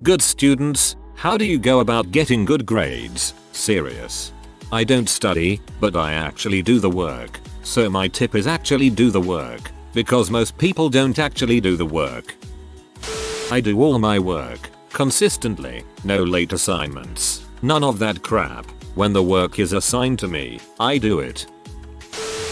Good students, how do you go about getting good grades? Serious. I don't study, but I actually do the work. So my tip is actually do the work, because most people don't actually do the work. I do all my work, consistently, no late assignments, none of that crap. When the work is assigned to me, I do it.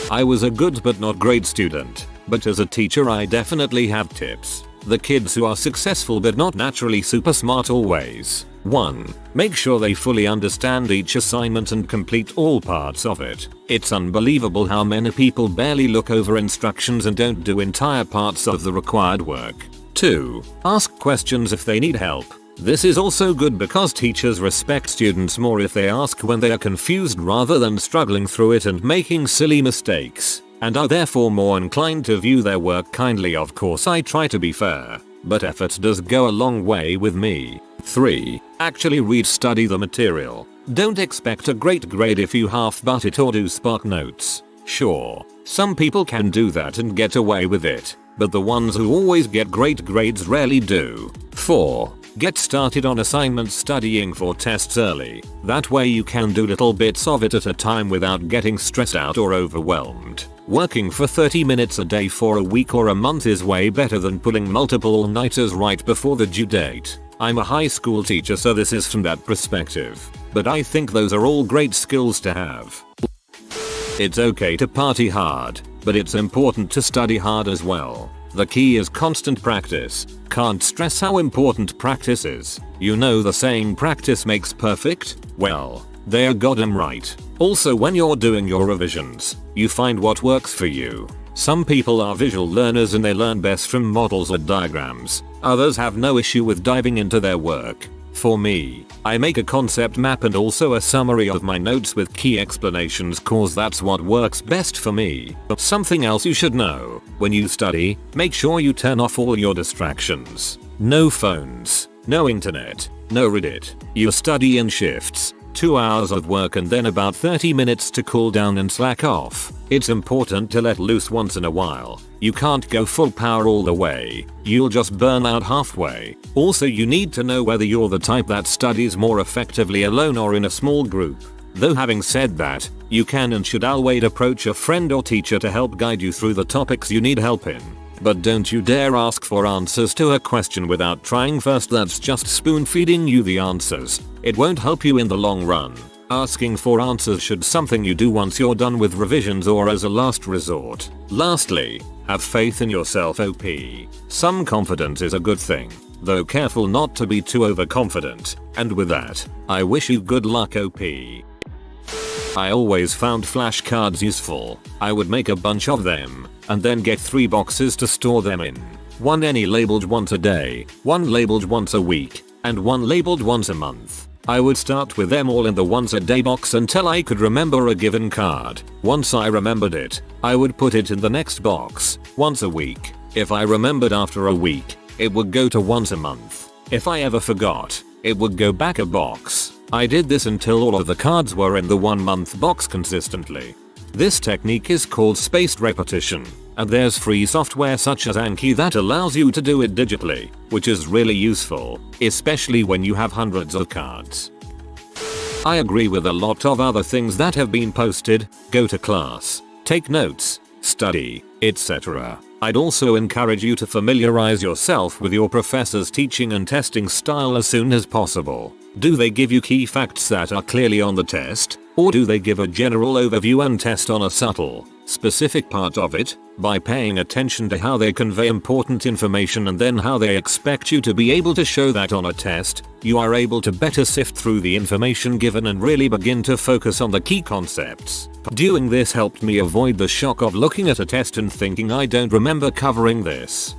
I was a good but not great student, but as a teacher I definitely have tips. The kids who are successful but not naturally super smart always. 1. Make sure they fully understand each assignment and complete all parts of it. It's unbelievable how many people barely look over instructions and don't do entire parts of the required work. 2. Ask questions if they need help. This is also good because teachers respect students more if they ask when they are confused rather than struggling through it and making silly mistakes, and are therefore more inclined to view their work kindly. Of course I try to be fair, but effort does go a long way with me. 3. Actually study the material. Don't expect a great grade if you half-butt it or do spot notes. Sure, some people can do that and get away with it, but the ones who always get great grades rarely do. 4. Get started on assignments studying for tests early. That way you can do little bits of it at a time without getting stressed out or overwhelmed. Working for 30 minutes a day for a week or a month is way better than pulling multiple all-nighters right before the due date. I'm a high school teacher, so this is from that perspective, but I think those are all great skills to have. It's okay to party hard, but it's important to study hard as well. The key is constant practice. Can't stress how important practice is. You know the saying practice makes perfect? Well, they're goddamn right. Also, when you're doing your revisions, you find what works for you. Some people are visual learners and they learn best from models or diagrams. Others have no issue with diving into their work. For me, I make a concept map and also a summary of my notes with key explanations cause that's what works best for me. Something else you should know, when you study, make sure you turn off all your distractions. No phones, no internet, no Reddit. You study in shifts, 2 hours of work and then about 30 minutes to cool down and slack off. It's important to let loose once in a while. You can't go full power all the way, you'll just burn out halfway. Also, you need to know whether you're the type that studies more effectively alone or in a small group. Though having said that, you can and should always approach a friend or teacher to help guide you through the topics you need help in. But don't you dare ask for answers to a question without trying first. That's just spoon feeding you the answers. It won't help you in the long run. Asking for answers should be something you do once you're done with revisions or as a last resort. Lastly, have faith in yourself, OP. Some confidence is a good thing, though careful not to be too overconfident. And with that, I wish you good luck, OP. I always found flashcards useful. I would make a bunch of them, and then get 3 boxes to store them in. One any labeled once a day, one labeled once a week, and one labeled once a month. I would start with them all in the once a day box until I could remember a given card. Once I remembered it, I would put it in the next box, once a week. If I remembered after a week, it would go to once a month. If I ever forgot, it would go back a box. I did this until all of the cards were in the 1 month box consistently. This technique is called spaced repetition, and there's free software such as Anki that allows you to do it digitally, which is really useful, especially when you have hundreds of cards. I agree with a lot of other things that have been posted. Go to class, take notes, study, etc. I'd also encourage you to familiarize yourself with your professor's teaching and testing style as soon as possible. Do they give you key facts that are clearly on the test, or do they give a general overview and test on a subtle, specific part of it? By paying attention to how they convey important information and then how they expect you to be able to show that on a test, you are able to better sift through the information given and really begin to focus on the key concepts. Doing this helped me avoid the shock of looking at a test and thinking I don't remember covering this.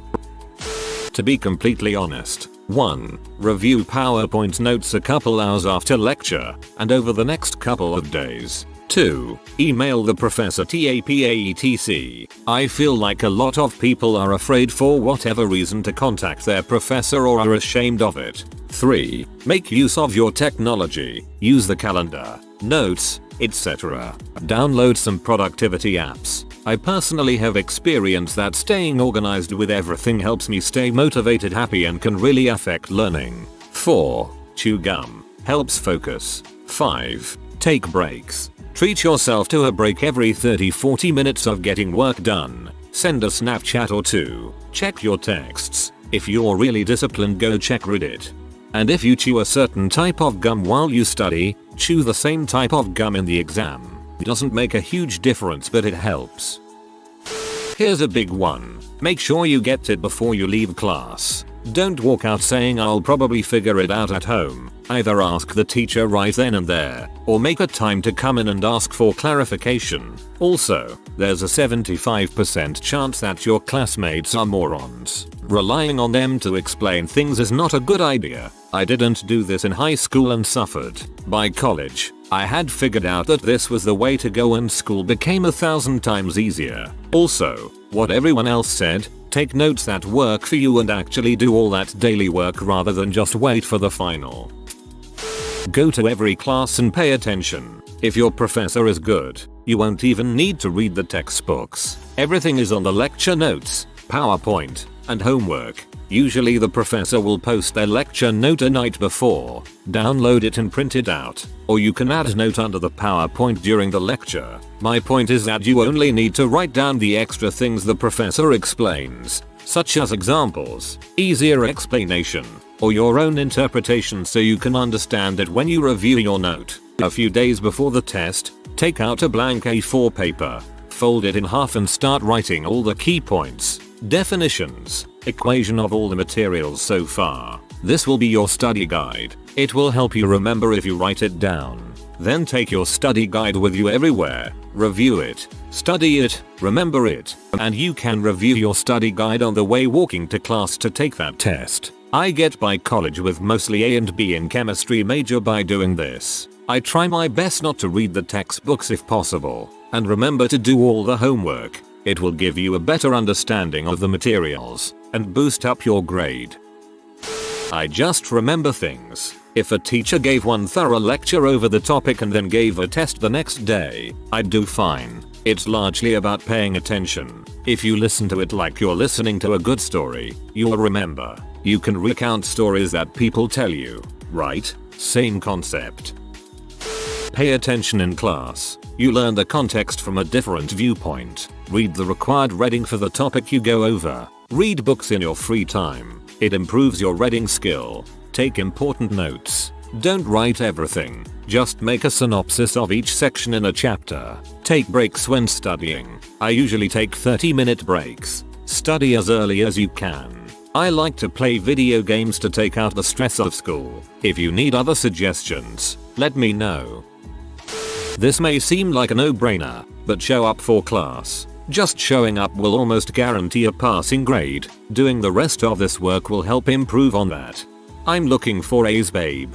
To be completely honest, 1. Review PowerPoint notes a couple hours after lecture and over the next couple of days. 2. Email the professor TAPAETC. I feel like a lot of people are afraid for whatever reason to contact their professor or are ashamed of it. 3. Make use of your technology. Use the calendar, notes, etc. Download some productivity apps. I personally have experienced that staying organized with everything helps me stay motivated, happy, and can really affect learning. 4. Chew gum. Helps focus. 5. Take breaks. Treat yourself to a break every 30-40 minutes of getting work done. Send a Snapchat or two. Check your texts. If you're really disciplined, go check Reddit. And if you chew a certain type of gum while you study, chew the same type of gum in the exam. It doesn't make a huge difference, but it helps. Here's a big one. Make sure you get it before you leave class. Don't walk out saying I'll probably figure it out at home. Either ask the teacher right then and there, or make a time to come in and ask for clarification. Also, there's a 75% chance that your classmates are morons. Relying on them to explain things is not a good idea. I didn't do this in high school and suffered. By college, I had figured out that this was the way to go and school became 1,000 times easier. Also, what everyone else said, take notes that work for you and actually do all that daily work rather than just wait for the final. Go to every class and pay attention. If your professor is good, you won't even need to read the textbooks. Everything is on the lecture notes, PowerPoint, and homework. Usually the professor will post their lecture note a night before. Download it and print it out. Or you can add a note under the PowerPoint during the lecture. My point is that you only need to write down the extra things the professor explains, such as examples, easier explanation, or your own interpretation so you can understand it when you review your note. A few days before the test, take out a blank A4 paper, fold it in half and start writing all the key points, definitions, equation of all the materials so far. This will be your study guide. It will help you remember if you write it down. Then take your study guide with you everywhere, review it, study it, remember it, and you can review your study guide on the way walking to class to take that test. I get by college with mostly A and B in chemistry major by doing this. I try my best not to read the textbooks if possible, and remember to do all the homework. It will give you a better understanding of the materials and boost up your grade. I just remember things. If a teacher gave one thorough lecture over the topic and then gave a test the next day, I'd do fine. It's largely about paying attention. If you listen to it like you're listening to a good story, you'll remember. You can recount stories that people tell you, right? Same concept. Pay attention in class. You learn the context from a different viewpoint. Read the required reading for the topic you go over. Read books in your free time. It improves your reading skill. Take important notes. Don't write everything. Just make a synopsis of each section in a chapter. Take breaks when studying. I usually take 30-minute breaks. Study as early as you can. I like to play video games to take out the stress of school. If you need other suggestions, let me know. This may seem like a no-brainer, but show up for class. Just showing up will almost guarantee a passing grade. Doing the rest of this work will help improve on that. I'm looking for A's, babe.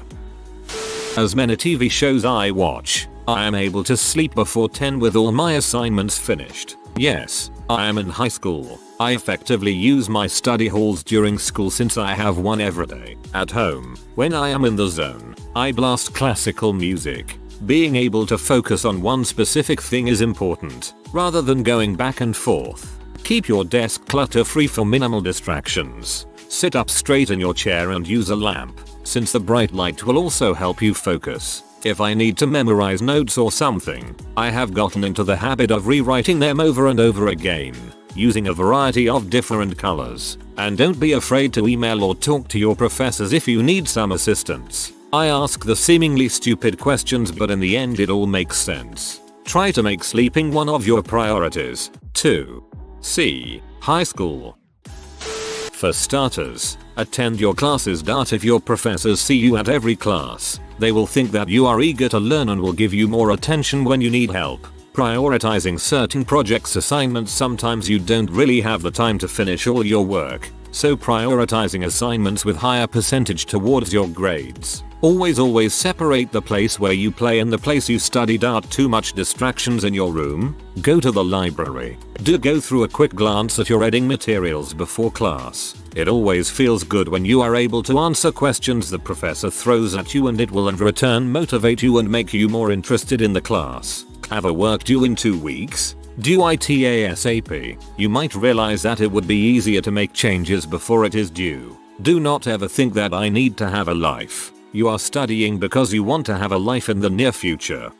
As many TV shows I watch, I am able to sleep before 10 with all my assignments finished. Yes, I am in high school. I effectively use my study halls during school since I have one every day. At home, when I am in the zone, I blast classical music. Being able to focus on one specific thing is important, rather than going back and forth. Keep your desk clutter-free for minimal distractions. Sit up straight in your chair and use a lamp, since the bright light will also help you focus. If I need to memorize notes or something, I have gotten into the habit of rewriting them over and over again, using a variety of different colors. And don't be afraid to email or talk to your professors if you need some assistance. I ask the seemingly stupid questions, but in the end it all makes sense. Try to make sleeping one of your priorities. 2. C. High school. For starters, attend your classes. If your professors see you at every class, they will think that you are eager to learn and will give you more attention when you need help. Prioritizing certain projects assignments. Sometimes you don't really have the time to finish all your work, so prioritizing assignments with higher percentage towards your grades. Always separate the place where you play and the place you studied. Too much distractions in your room? Go to the library. Do go through a quick glance at your reading materials before class. It always feels good when you are able to answer questions the professor throws at you, and it will in return motivate you and make you more interested in the class. Have a work due in 2 weeks? Do it ASAP. You might realize that it would be easier to make changes before it is due. Do not ever think that I need to have a life. You are studying because you want to have a life in the near future.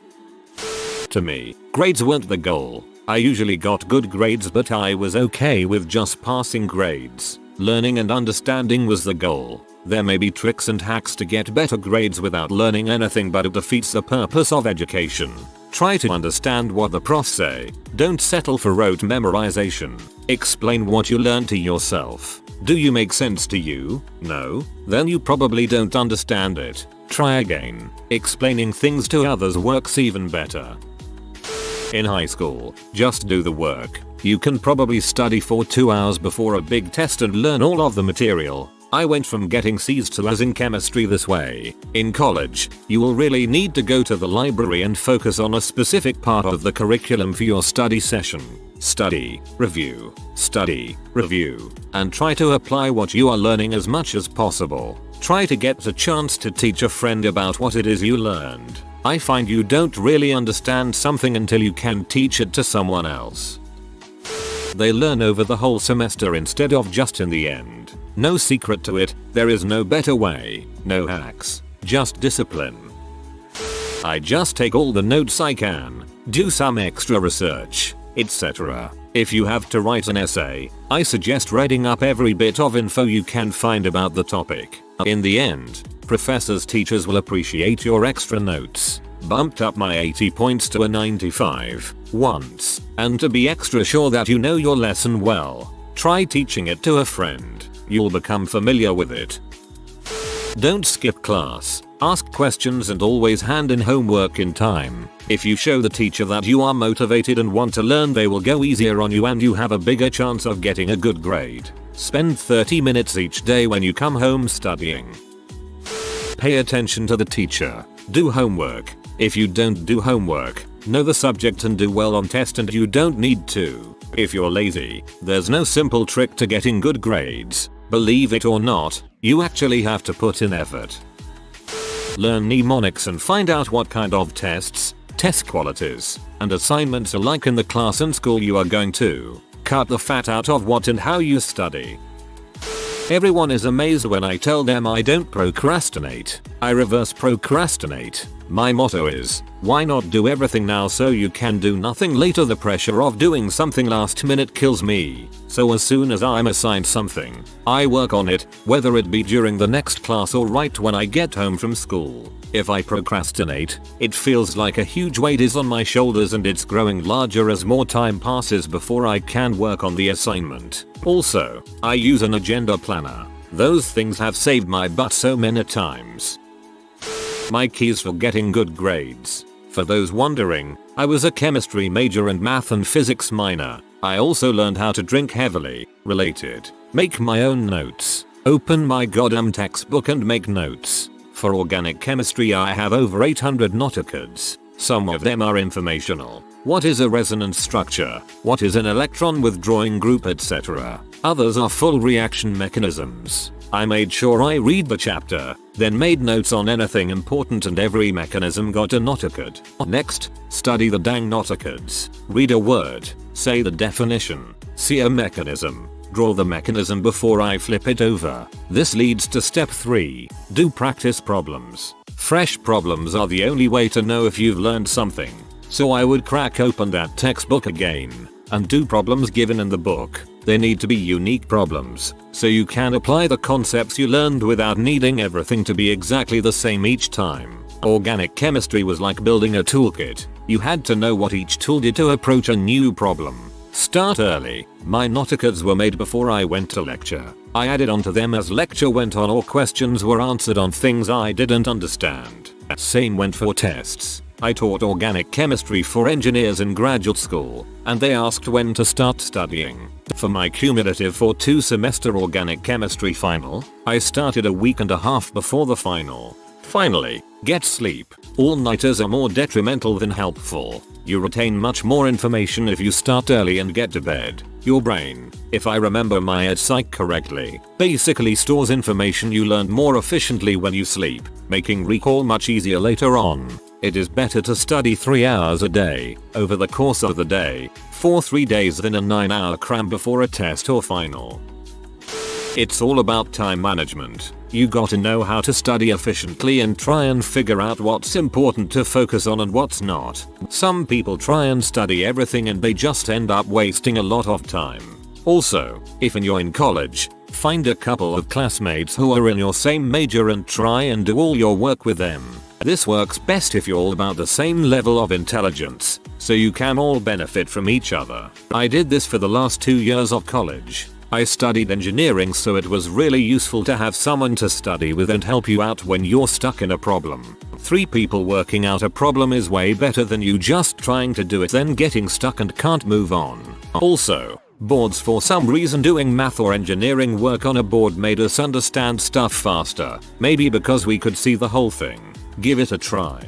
To me, grades weren't the goal. I usually got good grades, but I was okay with just passing grades. Learning and understanding was the goal. There may be tricks and hacks to get better grades without learning anything, but it defeats the purpose of education. Try to understand what the profs say. Don't settle for rote memorization. Explain what you learned to yourself. Do you make sense to you? No? Then you probably don't understand it. Try again. Explaining things to others works even better. In high school, just do the work. You can probably study for 2 hours before a big test and learn all of the material. I went from getting C's to A's in chemistry this way. In college, you will really need to go to the library and focus on a specific part of the curriculum for your study session. Study, review, and try to apply what you are learning as much as possible. Try to get the chance to teach a friend about what it is you learned. I find you don't really understand something until you can teach it to someone else. They learn over the whole semester instead of just in the end. No secret to it, there is no better way, no hacks, just discipline. I just take all the notes I can, do some extra research, etc. If you have to write an essay, I suggest reading up every bit of info you can find about the topic. In the end, teachers will appreciate your extra notes. Bumped up my 80 points to a 95 once, and to be extra sure that you know your lesson well, try teaching it to a friend. You'll become familiar with it. Don't skip class. Ask questions and always hand in homework in time. If you show the teacher that you are motivated and want to learn, they will go easier on you and you have a bigger chance of getting a good grade. Spend 30 minutes each day when you come home studying. Pay attention to the teacher. Do homework. If you don't do homework, know the subject and do well on test, and you don't need to. If you're lazy, there's no simple trick to getting good grades. Believe it or not, you actually have to put in effort. Learn mnemonics and find out what kind of tests, test qualities, and assignments are like in the class and school you are going to. Cut the fat out of what and how you study. Everyone is amazed when I tell them I don't procrastinate. I reverse procrastinate. My motto is, why not do everything now so you can do nothing later? The pressure of doing something last minute kills me. So as soon as I'm assigned something, I work on it, whether it be during the next class or right when I get home from school. If I procrastinate, it feels like a huge weight is on my shoulders, and it's growing larger as more time passes before I can work on the assignment. Also, I use an agenda planner. Those things have saved my butt so many times. My keys for getting good grades. For those wondering, I was a chemistry major and math and physics minor. I also learned how to drink heavily, make my own notes, open my goddamn textbook and make notes. For organic chemistry I have over 800 notacards. Some of them are informational. What is a resonance structure? What is an electron withdrawing group, etc. Others are full reaction mechanisms. I made sure I read the chapter, then made notes on anything important, and every mechanism got a notacard. Next, study the dang notacards. Read a word, say the definition, see a mechanism, draw the mechanism before I flip it over. This leads to step 3. Do practice problems. Fresh problems are the only way to know if you've learned something. So I would crack open that textbook again and do problems given in the book. They need to be unique problems, so you can apply the concepts you learned without needing everything to be exactly the same each time. Organic chemistry was like building a toolkit. You had to know what each tool did to approach a new problem. Start early. My notacards were made before I went to lecture. I added onto them as lecture went on or questions were answered on things I didn't understand. Same went for tests. I taught organic chemistry for engineers in graduate school, and they asked when to start studying. For my cumulative 2 semester organic chemistry final, I started a week and a half before the final. Finally, get sleep. All-nighters are more detrimental than helpful. You retain much more information if you start early and get to bed. Your brain, if I remember my ed psych correctly, basically stores information you learned more efficiently when you sleep, making recall much easier later on. It is better to study 3 hours a day, over the course of the day, for 3 days than a 9-hour cram before a test or final. It's all about time management. You gotta know how to study efficiently and try and figure out what's important to focus on and what's not. Some people try and study everything and they just end up wasting a lot of time. Also, if you're in college, find a couple of classmates who are in your same major and try and do all your work with them. This works best if you're all about the same level of intelligence, so you can all benefit from each other. I did this for the last 2 years of college. I studied engineering, so it was really useful to have someone to study with and help you out when you're stuck in a problem. 3 people working out a problem is way better than you just trying to do it then getting stuck and can't move on. Also, boards, for some reason doing math or engineering work on a board made us understand stuff faster. Maybe because we could see the whole thing. Give it a try.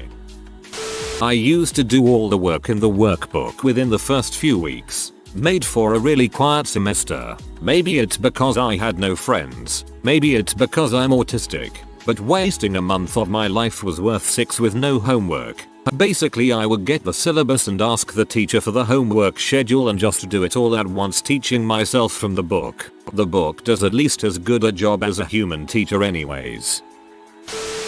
I used to do all the work in the workbook within the first few weeks. Made for a really quiet semester. Maybe it's because I had no friends. Maybe it's because I'm autistic. But wasting a month of my life was worth 6 with no homework. Basically, I would get the syllabus and ask the teacher for the homework schedule and just do it all at once, teaching myself from the book. The book does at least as good a job as a human teacher anyways.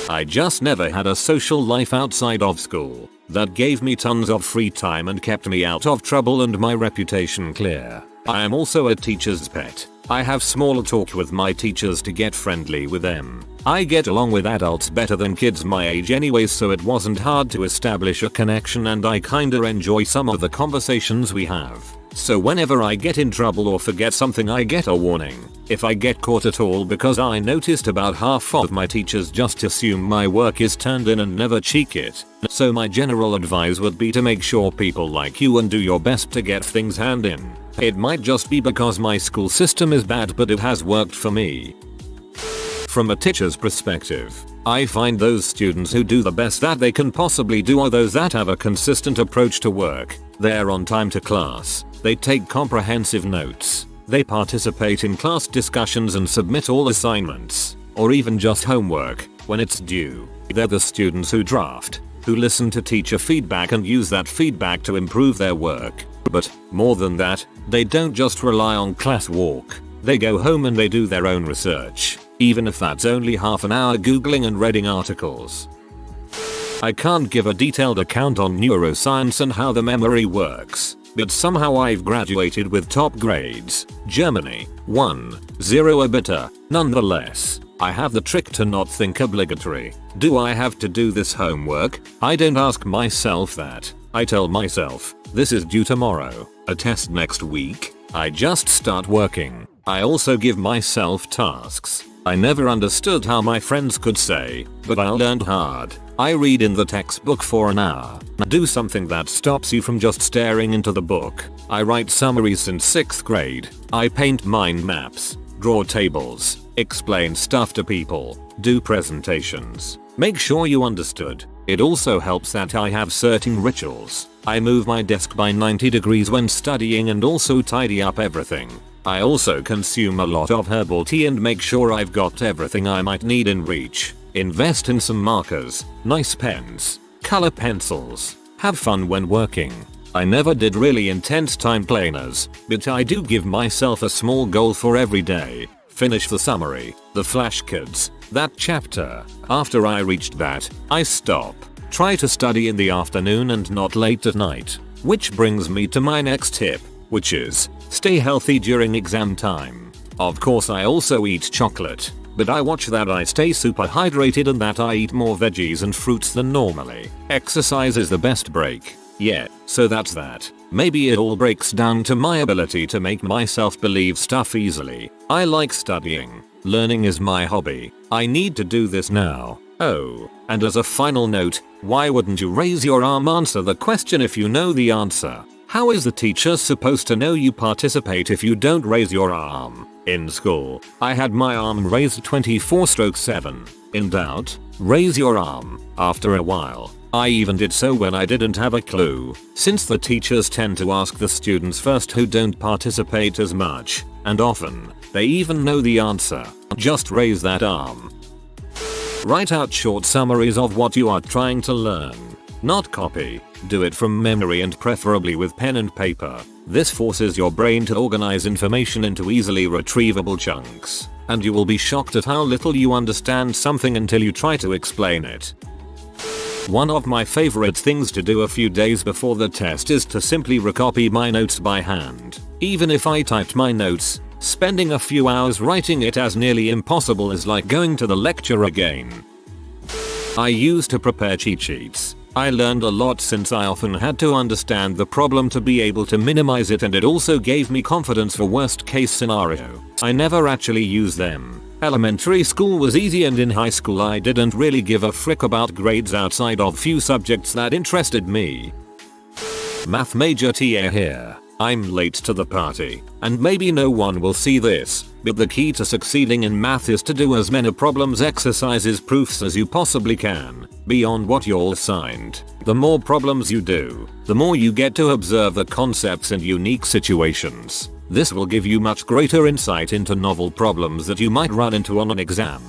I just never had a social life outside of school. That gave me tons of free time and kept me out of trouble and my reputation clear. I am also a teacher's pet. I have small talk with my teachers to get friendly with them. I get along with adults better than kids my age anyways, so it wasn't hard to establish a connection and I kinda enjoy some of the conversations we have. So whenever I get in trouble or forget something, I get a warning. If I get caught at all, because I noticed about half of my teachers just assume my work is turned in and never check it. So my general advice would be to make sure people like you and do your best to get things hand in. It might just be because my school system is bad, but it has worked for me. From a teacher's perspective, I find those students who do the best that they can possibly do are those that have a consistent approach to work. They're on time to class. They take comprehensive notes. They participate in class discussions and submit all assignments, or even just homework, when it's due. They're the students who draft, who listen to teacher feedback and use that feedback to improve their work. But, more than that, they don't just rely on class walk. They go home and they do their own research, even if that's only half an hour googling and reading articles. I can't give a detailed account on neuroscience and how the memory works, but somehow I've graduated with top grades. Germany, 1-0 a bitter. Nonetheless, I have the trick to not think obligatory. Do I have to do this homework? I don't ask myself that. I tell myself, this is due tomorrow, a test next week. I just start working. I also give myself tasks. I never understood how my friends could say, but I learned hard. I read in the textbook for an hour. Do something that stops you from just staring into the book. I write summaries since 6th grade. I paint mind maps, draw tables, explain stuff to people, do presentations. Make sure you understood. It also helps that I have certain rituals. I move my desk by 90 degrees when studying and also tidy up everything. I also consume a lot of herbal tea and make sure I've got everything I might need in reach. Invest in some markers, nice pens, color pencils. Have fun when working. I never did really intense time planners, but I do give myself a small goal for every day. Finish the summary, the flashcards, that chapter. After I reached that, I stop. Try to study in the afternoon and not late at night. Which brings me to my next tip, which is, stay healthy during exam time. Of course, I also eat chocolate, but I watch that I stay super hydrated and that I eat more veggies and fruits than normally. Exercise is the best break. Yeah, so that's that. Maybe it all breaks down to my ability to make myself believe stuff easily. I like studying. Learning is my hobby. I need to do this now. Oh, and as a final note, why wouldn't you raise your arm? Answer the question if you know the answer. How is the teacher supposed to know you participate if you don't raise your arm? In school, I had my arm raised 24/7. In doubt, raise your arm. After a while, I even did so when I didn't have a clue. Since the teachers tend to ask the students first who don't participate as much, and often, they even know the answer, just raise that arm. Write out short summaries of what you are trying to learn. Not copy. Do it from memory and preferably with pen and paper. This forces your brain to organize information into easily retrievable chunks. and you will be shocked at how little you understand something until you try to explain it. One of my favorite things to do a few days before the test is to simply recopy my notes by hand. Even if I typed my notes, spending a few hours writing it as nearly impossible is like going to the lecture again. I used to prepare cheat sheets. I learned a lot since I often had to understand the problem to be able to minimize it, and it also gave me confidence for worst case scenario. I never actually used them. Elementary school was easy, and in high school I didn't really give a frick about grades outside of few subjects that interested me. Math major TA here. I'm late to the party, and maybe no one will see this, but the key to succeeding in math is to do as many problems, exercises, proofs as you possibly can, beyond what you're assigned. The more problems you do, the more you get to observe the concepts in unique situations. This will give you much greater insight into novel problems that you might run into on an exam.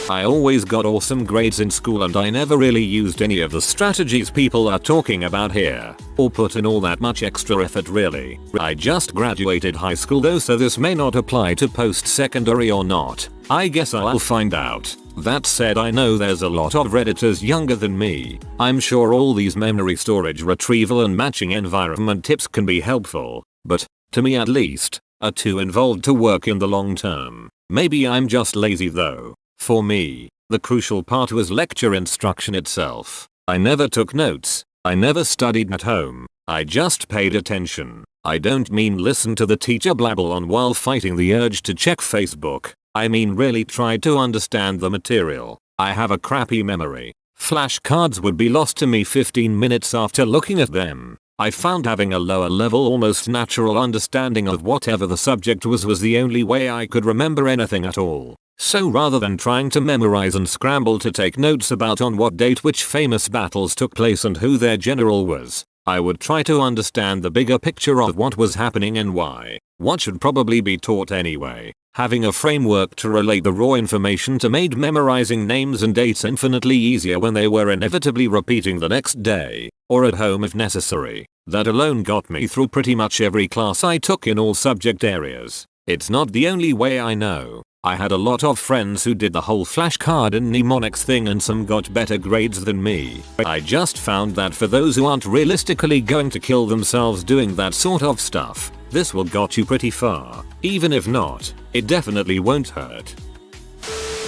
I always got awesome grades in school, and I never really used any of the strategies people are talking about here, or put in all that much extra effort really. I just graduated high school though, so this may not apply to post-secondary or not. I guess I'll find out. That said, I know there's a lot of Redditors younger than me. I'm sure all these memory storage, retrieval and matching environment tips can be helpful, but, to me at least, are too involved to work in the long term. Maybe I'm just lazy though. For me, the crucial part was lecture instruction itself. I never took notes. I never studied at home. I just paid attention. I don't mean listen to the teacher blabble on while fighting the urge to check Facebook. I mean really tried to understand the material. I have a crappy memory. Flashcards would be lost to me 15 minutes after looking at them. I found having a lower level, almost natural understanding of whatever the subject was the only way I could remember anything at all. So rather than trying to memorize and scramble to take notes about on what date which famous battles took place and who their general was, I would try to understand the bigger picture of what was happening and why. What should probably be taught anyway. Having a framework to relate the raw information to made memorizing names and dates infinitely easier when they were inevitably repeating the next day, or at home if necessary. That alone got me through pretty much every class I took in all subject areas. It's not the only way, I know. I had a lot of friends who did the whole flashcard and mnemonics thing, and some got better grades than me. I just found that for those who aren't realistically going to kill themselves doing that sort of stuff, this will get you pretty far. Even if not, it definitely won't hurt.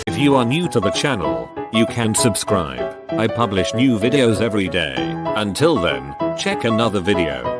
If you are new to the channel, you can subscribe. I publish new videos every day. Until then, check another video.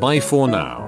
Bye for now.